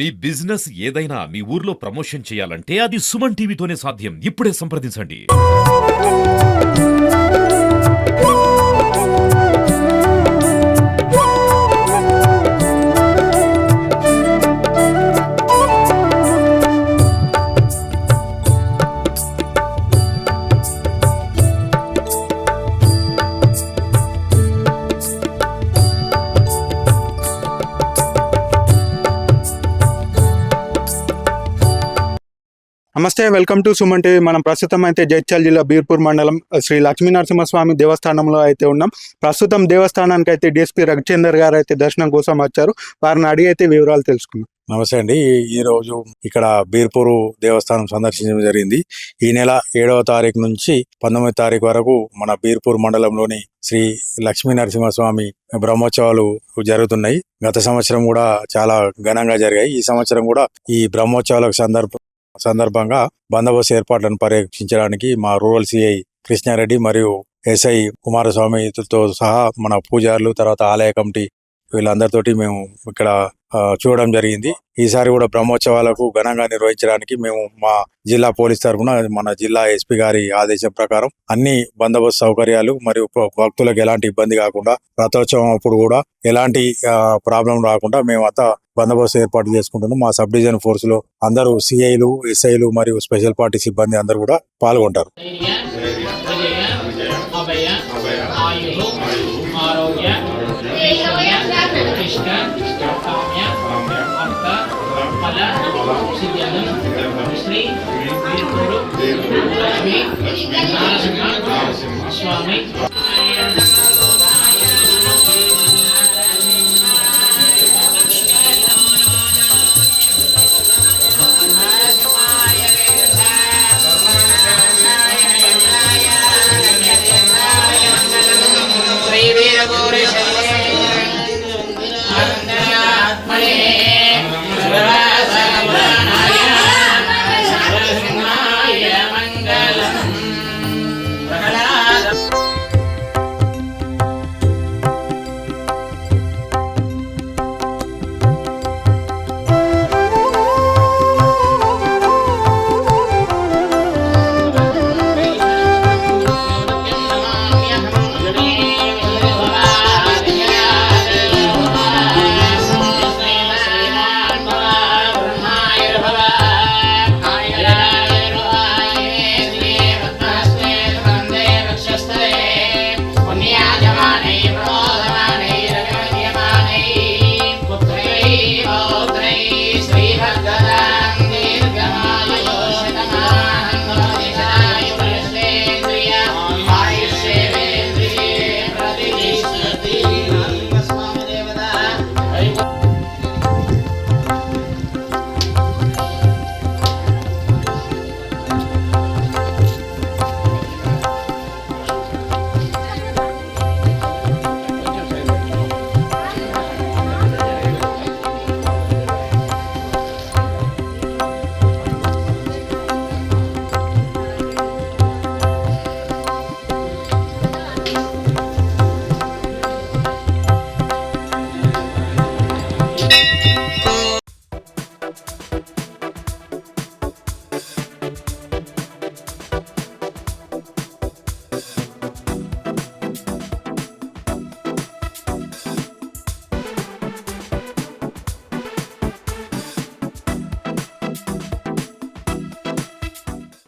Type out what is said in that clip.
మీ business ఏదైనా మీ ఊర్లో promotion చేయాలంటే అది సుమన్ టీవీతోనే సాధ్యం. ఇప్పుడే సంప్రదించండి. నమస్తే, వెల్కమ్ టు సుమన్ టీవీ. మనం ప్రస్తుతం అయితే జైత్యాల జిల్లా బీర్పూర్ మండలం శ్రీ లక్ష్మీనరసింహస్వామి దేవస్థానంలో అయితే ఉన్నాం. ప్రస్తుతం దేవస్థానానికి అయితే డిఎస్పీ రవిచందర్ గారు అయితే దర్శనం కోసం వచ్చారు. వారిని అడిగి అయితే వివరాలు తెలుసుకున్నాం. నమస్తే అండి. ఈ రోజు ఇక్కడ బీర్పూరు దేవస్థానం సందర్శించడం జరిగింది. ఈ నెల 7వ తారీఖు నుంచి 19వ తారీఖు వరకు మన బీర్పూర్ మండలంలోని శ్రీ లక్ష్మీ నరసింహస్వామి బ్రహ్మోత్సవాలు జరుగుతున్నాయి. గత సంవత్సరం కూడా చాలా ఘనంగా జరిగాయి. ఈ సంవత్సరం కూడా ఈ బ్రహ్మోత్సవాలకు సందర్భంగా బందోబస్తు ఏర్పాట్లను పర్యవేక్షించడానికి మా రూరల్ సిఐ కృష్ణారెడ్డి మరియు ఎస్ఐ కుమారస్వామితో సహా మన పూజారులు, తర్వాత ఆలయ కమిటీ వీళ్ళందరితోటి మేము ఇక్కడ చూడడం జరిగింది. ఈసారి కూడా బ్రహ్మోత్సవాలకు ఘనంగా నిర్వహించడానికి మేము మా జిల్లా పోలీస్ తరఫున మన జిల్లా ఎస్పీ గారి ఆదేశం ప్రకారం అన్ని బందోబస్తు సౌకర్యాలు మరియు భక్తులకు ఎలాంటి ఇబ్బంది కాకుండా, రథోత్సవం అప్పుడు కూడా ఎలాంటి ప్రాబ్లం రాకుండా మేమంతా బందోబస్తు ఏర్పాటు చేసుకుంటున్నాం. మా సబ్ డివిజన్ ఫోర్స్ లో అందరూ సిఐలు, ఎస్ఐలు మరియు స్పెషల్ పార్టీ సిబ్బంది అందరూ కూడా పాల్గొంటారు. శ్రీ బీర్పూరు లక్ష్మీ నరసింహ స్వామి